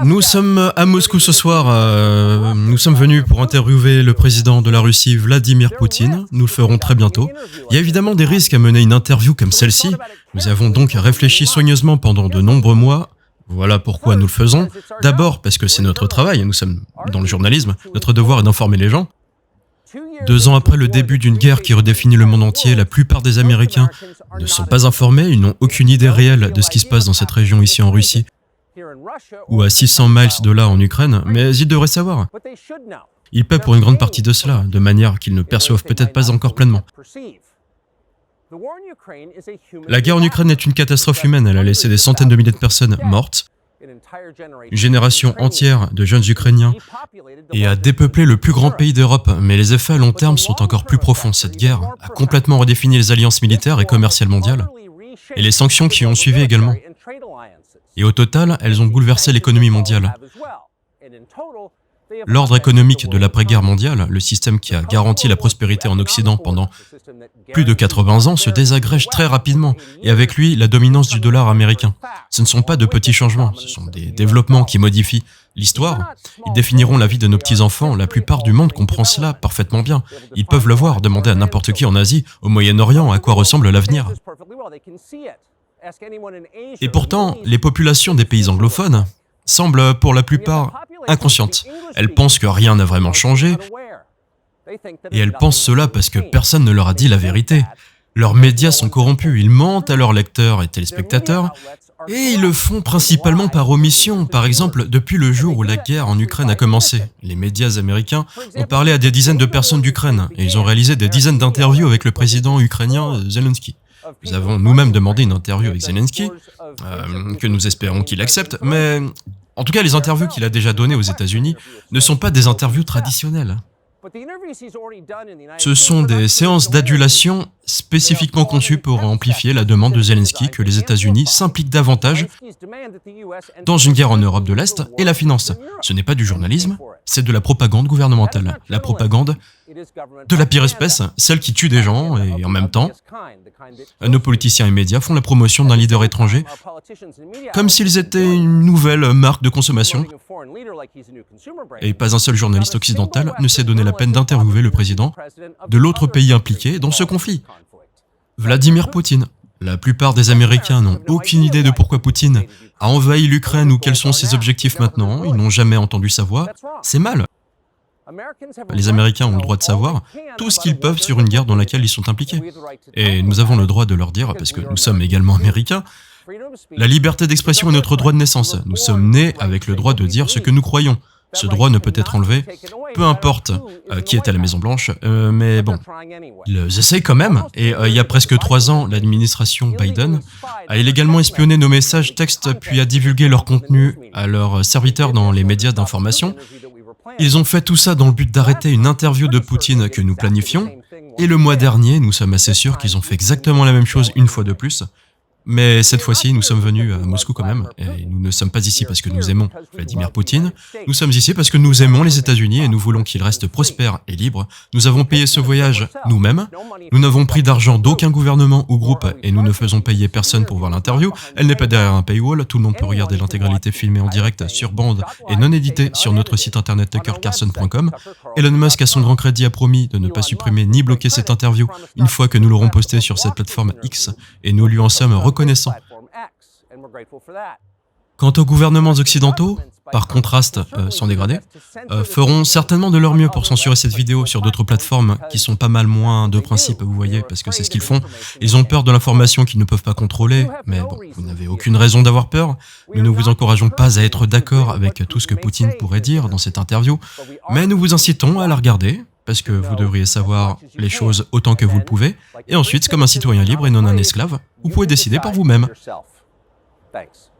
Nous sommes à Moscou ce soir. Nous sommes venus pour interviewer le président de la Russie, Vladimir Poutine. Nous le ferons très bientôt. Il y a évidemment des risques à mener une interview comme celle-ci. Nous avons donc réfléchi soigneusement pendant de nombreux mois. Voilà pourquoi nous le faisons. D'abord parce que c'est notre travail, nous sommes dans le journalisme. Notre devoir est d'informer les gens. 2 ans après le début d'une guerre qui redéfinit le monde entier, la plupart des Américains ne sont pas informés, ils n'ont aucune idée réelle de ce qui se passe dans cette région ici en Russie, ou à 600 miles de là en Ukraine, mais ils devraient savoir. Ils paient pour une grande partie de cela, de manière qu'ils ne perçoivent peut-être pas encore pleinement. La guerre en Ukraine est une catastrophe humaine, elle a laissé des centaines de milliers de personnes mortes, une génération entière de jeunes Ukrainiens, et a dépeuplé le plus grand pays d'Europe. Mais les effets à long terme sont encore plus profonds. Cette guerre a complètement redéfini les alliances militaires et commerciales mondiales, et les sanctions qui ont suivi également. Et au total, elles ont bouleversé l'économie mondiale. L'ordre économique de l'après-guerre mondiale, le système qui a garanti la prospérité en Occident pendant plus de 80 ans, se désagrège très rapidement, et avec lui, la dominance du dollar américain. Ce ne sont pas de petits changements, ce sont des développements qui modifient l'histoire. Ils définiront la vie de nos petits-enfants. La plupart du monde comprend cela parfaitement bien. Ils peuvent le voir, demander à n'importe qui en Asie, au Moyen-Orient, à quoi ressemble l'avenir. Et pourtant, les populations des pays anglophones semblent pour la plupart inconscientes. Elles pensent que rien n'a vraiment changé, et elles pensent cela parce que personne ne leur a dit la vérité. Leurs médias sont corrompus, ils mentent à leurs lecteurs et téléspectateurs, et ils le font principalement par omission. Par exemple, depuis le jour où la guerre en Ukraine a commencé, les médias américains ont parlé à des dizaines de personnes d'Ukraine, et ils ont réalisé des dizaines d'interviews avec le président ukrainien Zelensky. Nous avons nous-mêmes demandé une interview avec Zelensky, que nous espérons qu'il accepte, mais en tout cas, les interviews qu'il a déjà données aux États-Unis ne sont pas des interviews traditionnelles. Ce sont des séances d'adulation spécifiquement conçues pour amplifier la demande de Zelensky que les États-Unis s'impliquent davantage dans une guerre en Europe de l'Est et la finance. Ce n'est pas du journalisme, c'est de la propagande gouvernementale. La propagande de la pire espèce, celle qui tue des gens, et en même temps, nos politiciens et médias font la promotion d'un leader étranger comme s'ils étaient une nouvelle marque de consommation. Et pas un seul journaliste occidental ne s'est donné la peine d'interviewer le président de l'autre pays impliqué dans ce conflit. Vladimir Poutine. La plupart des Américains n'ont aucune idée de pourquoi Poutine a envahi l'Ukraine ou quels sont ses objectifs maintenant. Ils n'ont jamais entendu sa voix. C'est mal. Les Américains ont le droit de savoir tout ce qu'ils peuvent sur une guerre dans laquelle ils sont impliqués. Et nous avons le droit de leur dire, parce que nous sommes également Américains, la liberté d'expression est notre droit de naissance. Nous sommes nés avec le droit de dire ce que nous croyons. Ce droit ne peut être enlevé, peu importe qui est à la Maison-Blanche, mais bon, ils essayent quand même. Et il y a presque 3 ans, l'administration Biden a illégalement espionné nos messages textes puis a divulgué leur contenu à leurs serviteurs dans les médias d'information. Ils ont fait tout ça dans le but d'arrêter une interview de Poutine que nous planifions, et le mois dernier, nous sommes assez sûrs qu'ils ont fait exactement la même chose une fois de plus. Mais cette fois-ci, nous sommes venus à Moscou quand même, et nous ne sommes pas ici parce que nous aimons Vladimir Poutine, nous sommes ici parce que nous aimons les États-Unis et nous voulons qu'ils restent prospères et libres. Nous avons payé ce voyage nous-mêmes, nous n'avons pris d'argent d'aucun gouvernement ou groupe et nous ne faisons payer personne pour voir l'interview. Elle n'est pas derrière un paywall, tout le monde peut regarder l'intégralité filmée en direct sur bande et non éditée sur notre site internet tuckercarlson.com. Elon Musk, à son grand crédit, a promis de ne pas supprimer ni bloquer cette interview une fois que nous l'aurons postée sur cette plateforme X, et nous lui en sommes reconnaissants. Quant aux gouvernements occidentaux, par contraste, sans dégrader, feront certainement de leur mieux pour censurer cette vidéo sur d'autres plateformes qui sont pas mal moins de principe, vous voyez, parce que c'est ce qu'ils font. Ils ont peur de l'information qu'ils ne peuvent pas contrôler, mais bon, vous n'avez aucune raison d'avoir peur. Nous ne vous encourageons pas à être d'accord avec tout ce que Poutine pourrait dire dans cette interview, mais nous vous incitons à la regarder, parce que vous devriez savoir les choses autant que vous le pouvez, et ensuite, comme un citoyen libre et non un esclave, vous pouvez décider par vous-même. Thanks.